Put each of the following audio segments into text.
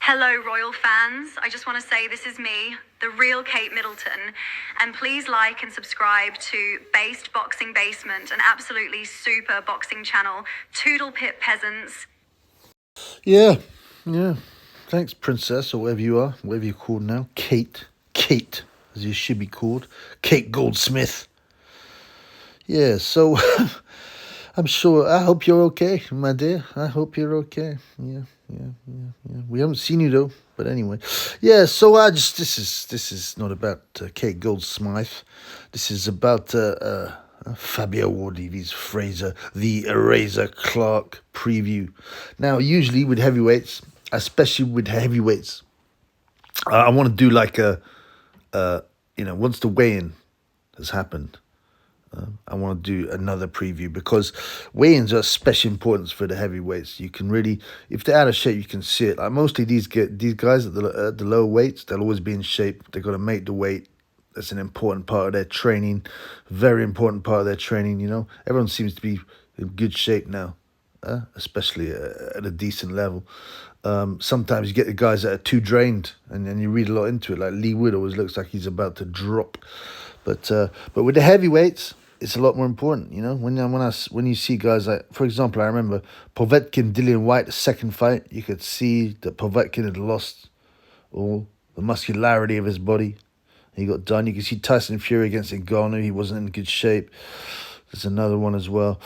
Hello, Royal fans. I just want to say this is me, the real Kate Middleton. And please like and subscribe to Based Boxing Basement, an absolutely super boxing channel. Toodle pip peasants. Yeah. Thanks, Princess, or whatever you are, whatever you're called now. Kate, as you should be called. Kate Goldsmith. Yeah, so I hope you're okay, my dear. I hope you're okay. Yeah. We haven't seen you though, but anyway. Yeah, so this is not about Kate Goldsmith. This is about Fabio Wardley, these Frazer, the Eraser Clarke preview. Now, usually with heavyweights, especially with heavyweights, I want to do like once the weigh-in has happened, I want to do another preview because weigh-ins are special importance for the heavyweights. You can really, if they're out of shape, you can see it. Like mostly these guys at the lower weights, they'll always be in shape. They've got to make the weight. That's an important part of their training, very important part of their training. Everyone seems to be in good shape now, especially at a decent level. Sometimes you get the guys that are too drained, and then you read a lot into it. Like Lee Wood always looks like he's about to drop, but with the heavyweights, it's a lot more important. When you see guys like, for example, I remember Povetkin, Dillian White, the second fight, you could see that Povetkin had lost all the muscularity of his body. He got done. You can see Tyson Fury against Ngannou. He wasn't in good shape. There's another one as well.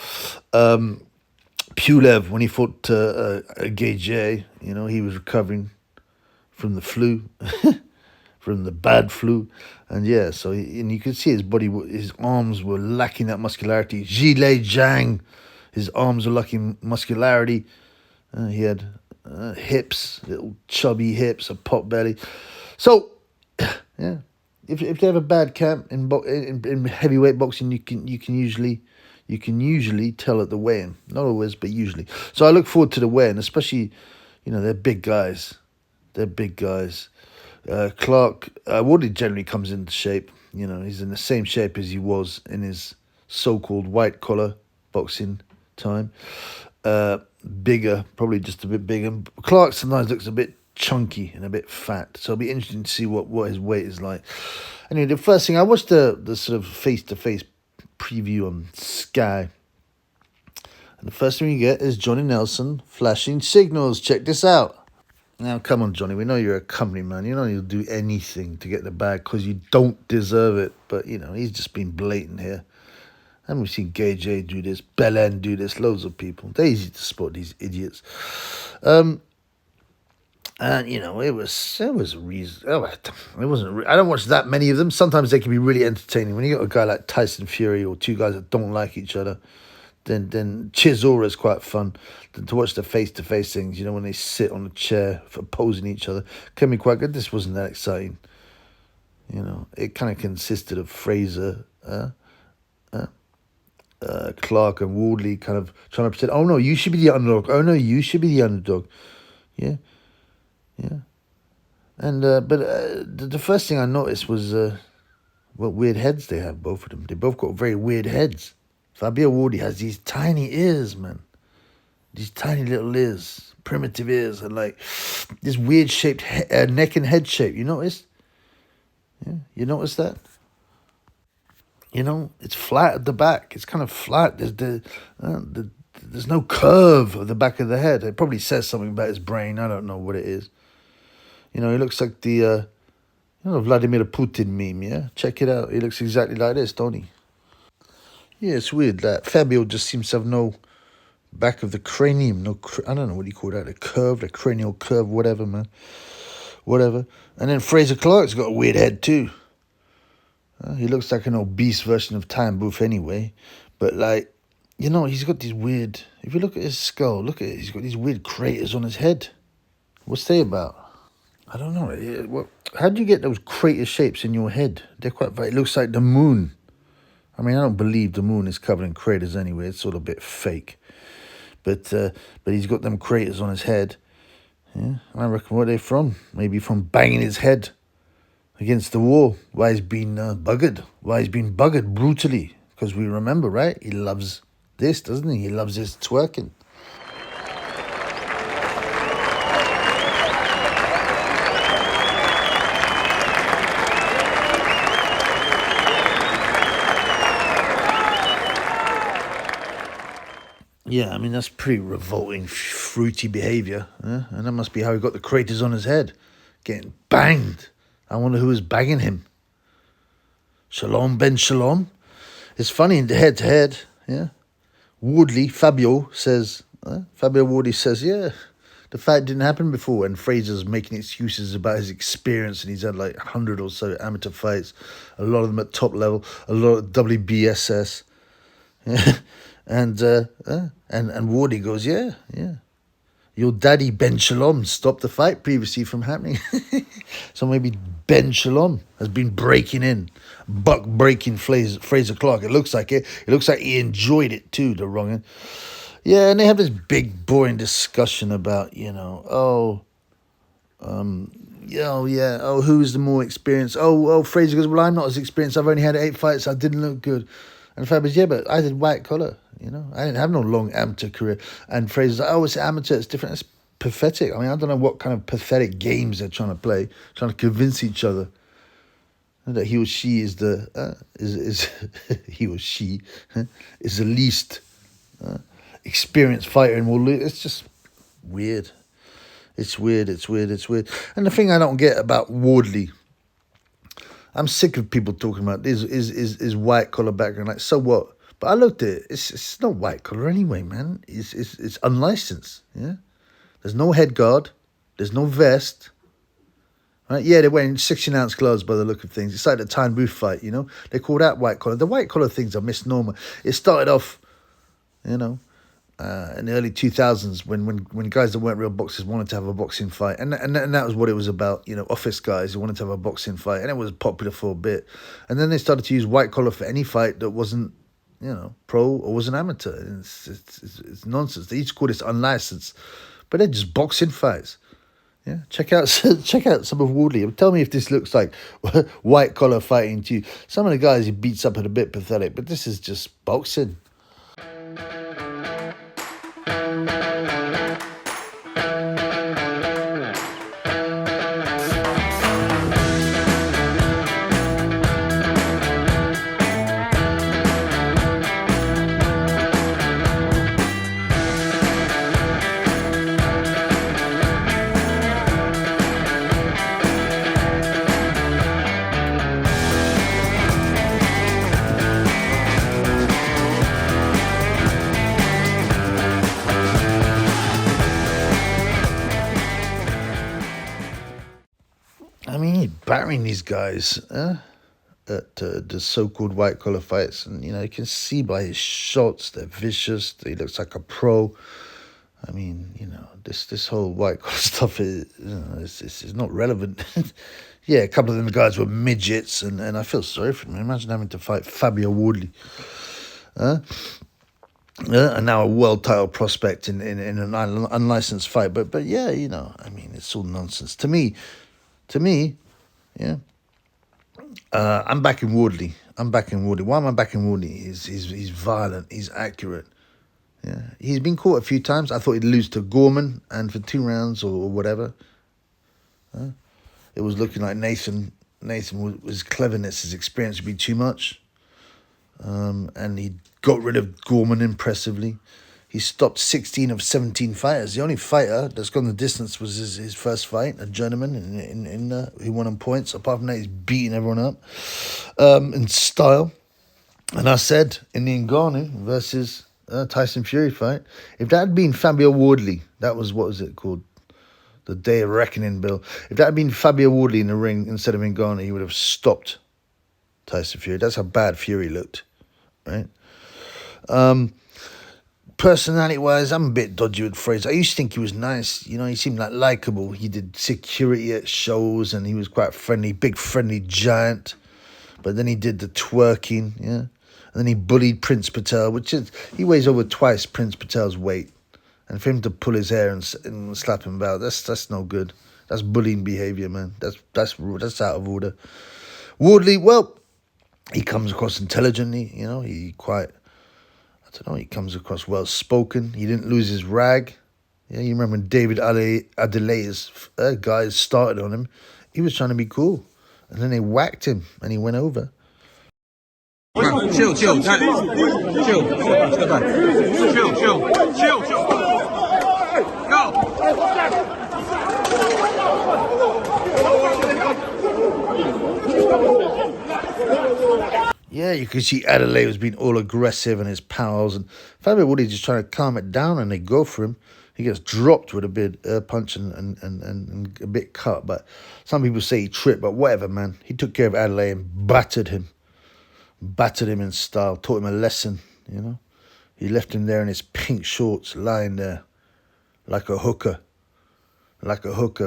Pulev, when he fought Gage, he was recovering from the flu, from the bad flu. And yeah, and you could see his body, his arms were lacking that muscularity. Zhilei Zhang, his arms were lacking muscularity. He had hips, little chubby hips, a pot belly. So, yeah. If they have a bad camp in heavyweight boxing, you can usually tell at the weigh-in. Not always, but usually. So I look forward to the weigh-in, especially, they're big guys. Clarke, Wardley generally comes into shape. He's in the same shape as he was in his so-called white-collar boxing time. Bigger, probably just a bit bigger. Clarke sometimes looks a bit chunky and a bit fat, so it'll be interesting to see what his weight is like. Anyway, the first thing, I watched the sort of face-to-face preview on Sky, and the first thing you get is Johnny Nelson flashing signals. Check this out. Now, come on, Johnny, we know you're a company man. You'll do anything to get the bag because you don't deserve it, but he's just been blatant here. And we've seen Gage do this, Belen do this, loads of people. They're easy to spot, these idiots. And it was a reason. It wasn't. I don't watch that many of them. Sometimes they can be really entertaining. When you got a guy like Tyson Fury or two guys that don't like each other, then Chisora is quite fun. Then to watch the face-to-face things, when they sit on a chair for opposing each other, can be quite good. This wasn't that exciting. It kind of consisted of Frazer, Clarke, and Wardley kind of trying to pretend. Oh no, you should be the underdog. Oh no, you should be the underdog. Yeah. And but the first thing I noticed was what weird heads they have, both of them. They both got very weird heads. Fabio Wardley has these tiny ears, man. These tiny little ears, primitive ears, and like this weird shaped neck and head shape. You noticed? Yeah, you noticed that? It's flat at the back. It's kind of flat. There's no curve of the back of the head. It probably says something about his brain. I don't know what it is. He looks like the Vladimir Putin meme, yeah? Check it out. He looks exactly like this, don't he? Yeah, it's weird that Fabio just seems to have no back of the cranium. I don't know what you call that. The cranial curve, whatever, man. Whatever. And then Frazer Clarke's got a weird head, too. He looks like an obese version of Time Booth anyway. But, like, he's got these weird... If you look at his skull, look at it. He's got these weird craters on his head. What's they about? I don't know. How do you get those crater shapes in your head? They're quite... It looks like the moon. I mean, I don't believe the moon is covered in craters anyway. It's sort of a bit fake. But he's got them craters on his head. Yeah, I reckon where they're from. Maybe from banging his head against the wall. Why he's been buggered. Why he's been buggered brutally. Because we remember, right? He loves this, doesn't he? He loves his twerking. Yeah, I mean, that's pretty revolting, fruity behaviour. And that must be how he got the craters on his head. Getting banged. I wonder who was banging him. Shalom ben Shalom. It's funny in the head-to-head, yeah. Wardley, Fabio Wardley says, yeah, the fight didn't happen before. And Frazer's making excuses about his experience. And he's had like 100 or so amateur fights. A lot of them at top level. A lot of WBSS. Yeah. And Wardley goes, yeah. Your daddy Ben Shalom stopped the fight previously from happening. So maybe Ben Shalom has been breaking in, breaking Frazer Clarke. It looks like it. It looks like he enjoyed it too, the wrong end. Yeah, and they have this big boring discussion about, who's the more experienced? Frazer goes, well, I'm not as experienced. I've only had 8 fights. I didn't look good. And Fabio's, yeah, but I did white collar. I didn't have no long amateur career. And Frazer's like, it's amateur, it's different. It's pathetic. I mean, I don't know what kind of pathetic games they're trying to play, trying to convince each other that he or she is the least experienced fighter and will lose. It's just weird. It's weird. And the thing I don't get about Wardley, I'm sick of people talking about this is white collar background. Like, so what? But I looked at it. It's not white collar anyway, man. It's unlicensed. Yeah. There's no head guard. There's no vest. Right? Yeah, they're wearing 16-ounce gloves by the look of things. It's like the Tyne Booth fight. They call that white collar. The white collar things are misnomer. It started off, in the early 2000s when guys that weren't real boxers wanted to have a boxing fight, and that was what it was about. Office guys who wanted to have a boxing fight, and it was popular for a bit, and then they started to use white collar for any fight that wasn't pro or was an amateur. It's nonsense. They each call this unlicensed, but they're just boxing fights. Yeah, check out some of Wardley. Tell me if this looks like white collar fighting to you. Some of the guys he beats up are a bit pathetic, but this is just boxing. I mean, he's battering these guys at the so-called white-collar fights. And, you can see by his shots, they're vicious. He looks like a pro. I mean, this whole white-collar stuff is not relevant. Yeah, a couple of them guys were midgets, and I feel sorry for them. Imagine having to fight Fabio Wardley. And now a world title prospect in an unlicensed fight. But yeah, I mean, it's all nonsense. To me, yeah. I'm backing Wardley. Why am I backing Wardley? He's violent. He's accurate. Yeah. He's been caught a few times. I thought he'd lose to Gorman, and for 2 rounds or whatever. It was looking like Nathan, his cleverness, his experience would be too much. And he got rid of Gorman impressively. He stopped 16 of 17 fighters. The only fighter that's gone the distance was his first fight, a Journeyman, who won on points. Apart from that, he's beating everyone up in style. And I said in the Ngannou versus Tyson Fury fight, if that had been Fabio Wardley, that was, what was it called? The Day of Reckoning, Bill. If that had been Fabio Wardley in the ring instead of Ngannou, he would have stopped Tyson Fury. That's how bad Fury looked, right? Personality-wise, I'm a bit dodgy with Frazer. I used to think he was nice. He seemed like likable. He did security at shows, and he was quite friendly, big friendly giant. But then he did the twerking, yeah. And then he bullied Prince Patel, he weighs over twice Prince Patel's weight. And for him to pull his hair and slap him about, that's no good. That's bullying behaviour, man. That's out of order. Wardley, well, he comes across intelligently, he comes across well-spoken. He didn't lose his rag. Yeah, you remember when David Adelai's guys started on him. He was trying to be cool. And then they whacked him, and he went over. Chill. Step back. Chill. Chill. Go. Yeah, you can see Adelaide was being all aggressive and his pals, and Fabio Wardley just trying to calm it down, and they go for him. He gets dropped with a bit punch and a bit cut, but some people say he tripped, but whatever, man. He took care of Adelaide and battered him in style, taught him a lesson, you know. He left him there in his pink shorts, lying there like a hooker,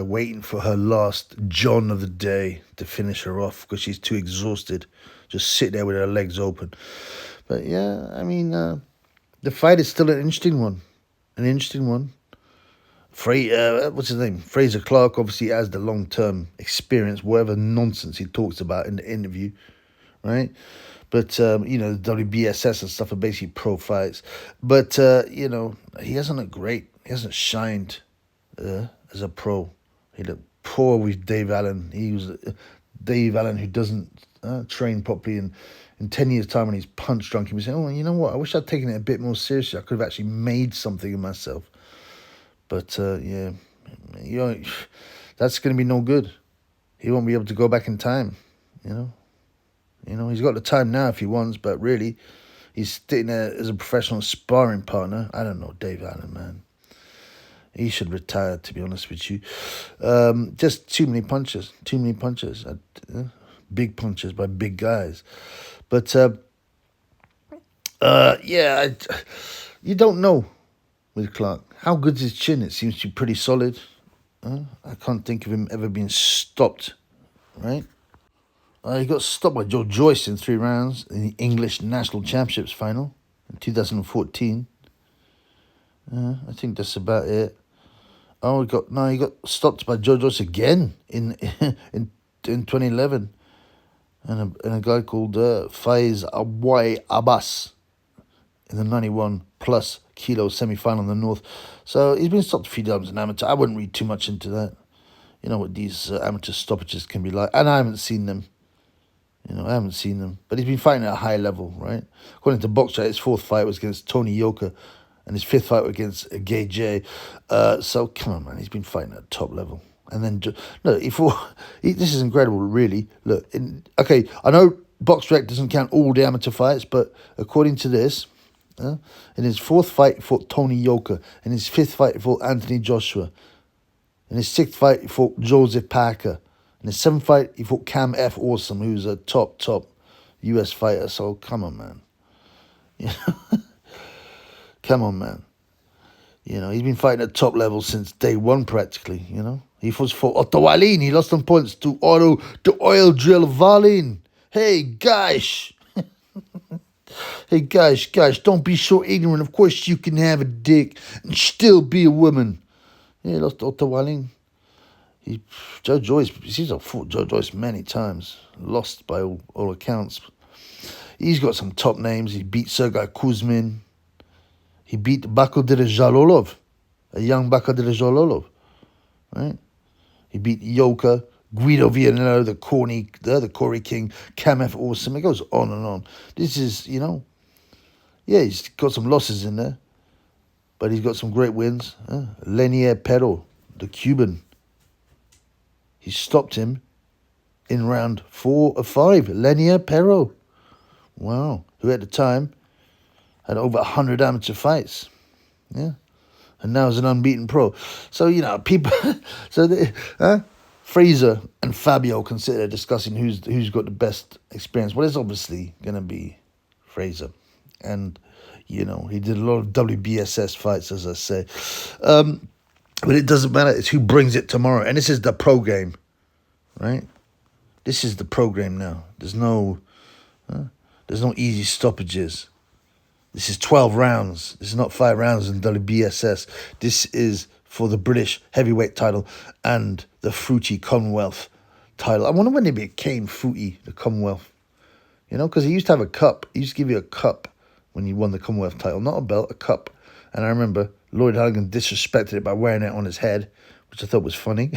waiting for her last John of the day to finish her off because she's too exhausted. Just sit there with her legs open. But yeah, I mean, the fight is still an interesting one. What's his name? Frazer Clarke obviously has the long-term experience, whatever nonsense he talks about in the interview, right? But, you know, the WBSS and stuff are basically pro fights. But, you know, he hasn't looked great. He hasn't shined as a pro. He looked poor with Dave Allen. He was Dave Allen who doesn't train properly. And in 10 years' time when he's punch drunk, he was saying, oh, you know what? I wish I'd taken it a bit more seriously. I could have actually made something of myself. But, yeah, you know, that's going to be no good. He won't be able to go back in time, you know. You know, he's got the time now if he wants, but really, he's sitting there as a professional sparring partner. I don't know, Dave Allen, man. He should retire, to be honest with you. Just too many punches. Big punches by big guys. But, yeah, you don't know with Clarke. How good's his chin? It seems to be pretty solid. I can't think of him ever being stopped, right? He got stopped by Joe Joyce in 3 rounds in the English National Championships final in 2014. I think that's about it. Oh, he got stopped by Joe Joyce again in 2011, and a guy called Faiz Awai Abbas in the 91 plus kilo semi-final in the North. So he's been stopped a few times in amateur. I wouldn't read too much into that. You know what these amateur stoppages can be like, and I haven't seen them. But he's been fighting at a high level, right? According to Boxer, his 4th fight was against Tony Yoka, and his 5th fight was against Gay J. So, come on, man. He's been fighting at top level. And then, look, this is incredible, really. Look, okay, I know BoxRec doesn't count all the amateur fights, but according to this, in his 4th fight, he fought Tony Yoka. In his 5th fight, he fought Anthony Joshua. In his 6th fight, he fought Joseph Parker. In his 7th fight, he fought Cam F. Awesome, who's a top US fighter. So, come on, man. Come on, man. You know, he's been fighting at top level since day one, practically, you know. He fought Otto Wallin. He lost on points to Otto the Oil Drill Wallin. Hey, guys. Hey, guys, don't be so ignorant. Of course you can have a dick and still be a woman. Yeah, he lost to Otto Wallin. Joe Joyce, he's fought Joe Joyce many times, lost by all accounts. He's got some top names. He beat Sergei Kuzmin. He beat Bakodir Jalolov, a young Bakodir Jalolov, right? He beat Yoka, Guido Vianello, the Corey King, Cam F. Awesome. It goes on and on. This is, you know, yeah, he's got some losses in there, but he's got some great wins. Lenier Pero, the Cuban. He stopped him in round 4 of 5. Lenier Pero. Wow. Who at the time had over 100 amateur fights. Yeah. And now is an unbeaten pro. So, you know, people... Frazer and Fabio consider discussing who's got the best experience. Well, it's obviously going to be Frazer. And, you know, he did a lot of WBSS fights, as I say. But it doesn't matter. It's who brings it tomorrow. And this is the pro game, right? This is the pro game now. There's no easy stoppages. This is 12 rounds. This is not 5 rounds in WBSS. This is for the British heavyweight title and the Fruity Commonwealth title. I wonder when they became Fruity, the Commonwealth. You know, because he used to have a cup. He used to give you a cup when you won the Commonwealth title. Not a belt, a cup. And I remember Lloyd Halligan disrespected it by wearing it on his head, which I thought was funny.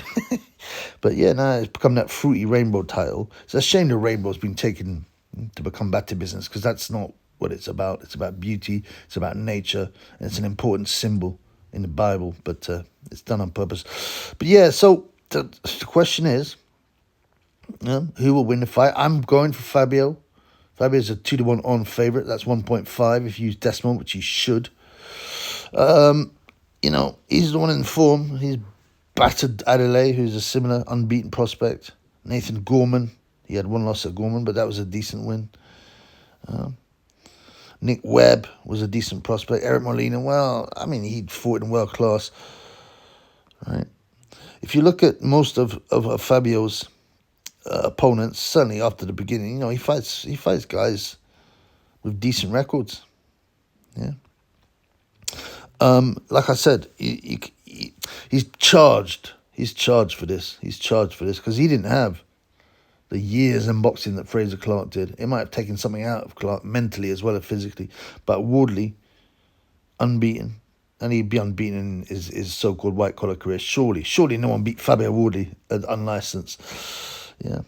But yeah, now it's become that Fruity Rainbow title. It's a shame the Rainbow's been taken to become back to business, because that's not what it's about. It's about beauty. It's about nature. And it's an important symbol in the Bible, but it's done on purpose. But yeah, so the question is, who will win the fight? I'm going for Fabio. Fabio's a 2-1 on favourite. That's 1.5 if you use decimal, which you should. You know, he's the one in form. He's battered Adelaide, who's a similar unbeaten prospect. Nathan Gorman. He had one loss at Gorman, but that was a decent win. Nick Webb was a decent prospect. Eric Molina, well, I mean, he fought in world class. Right? If you look at most of Fabio's opponents, certainly after the beginning, you know, he fights guys with decent records. Yeah. Like I said, he's charged. He's charged for this. He's charged for this because he didn't have the years in boxing that Frazer Clarke did. It might have taken something out of Clarke mentally as well as physically. But Wardley, unbeaten, and he'd be unbeaten in his so-called white-collar career. Surely no one beat Fabio Wardley unlicensed. Yeah.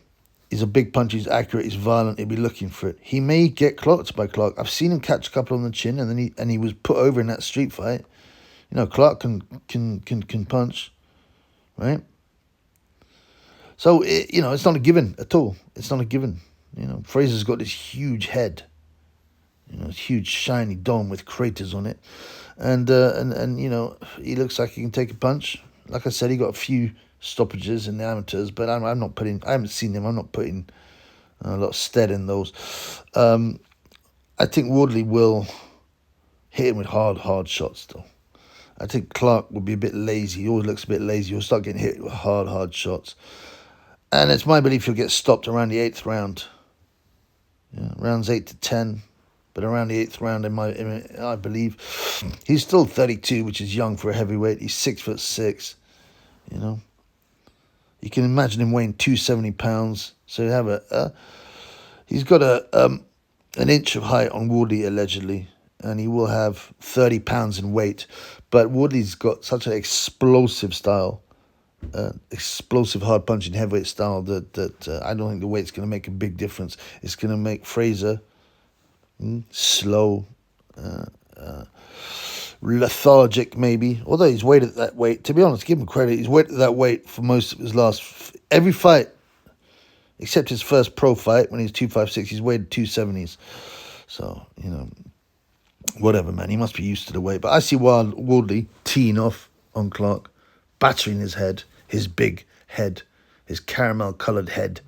He's a big puncher, he's accurate, he's violent, he'll be looking for it. He may get clocked by Clarke. I've seen him catch a couple on the chin, and then he was put over in that street fight. You know, Clarke can punch, right? So, you know, it's not a given at all. It's not a given. You know, Frazer's got this huge head. You know, this huge shiny dome with craters on it. And you know, he looks like he can take a punch. Like I said, he got a few stoppages in the amateurs, but I'm not putting. I haven't seen them. I'm not putting a lot of stead in those. I think Wardley will hit him with hard shots though. I think Clarke will be a bit lazy. He always looks a bit lazy. He'll start getting hit with hard shots, and it's my belief he'll get stopped around the 8th round. Yeah, rounds 8 to 10. But around the 8th round, I believe, he's still 32, which is young for a heavyweight. He's 6'6", you know. You can imagine him weighing 270 pounds. So you have he's got an inch of height on Wardley allegedly, and he will have 30 pounds in weight. But Wardley's got such an explosive style, explosive hard punching heavyweight style that I don't think the weight's going to make a big difference. It's going to make Frazer slow, lethargic maybe, although he's weighted at that weight. To be honest, give him credit, he's weighted at that weight for most of his every fight except his first pro fight when he was 256. He's weighed 270s, so you know, whatever, man, he must be used to the weight. But I see Wardley teeing off on Clarke, battering his head, his big head, his caramel coloured head,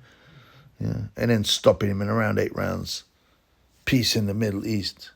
yeah, and then stopping him in around 8 rounds. Peace in the Middle East.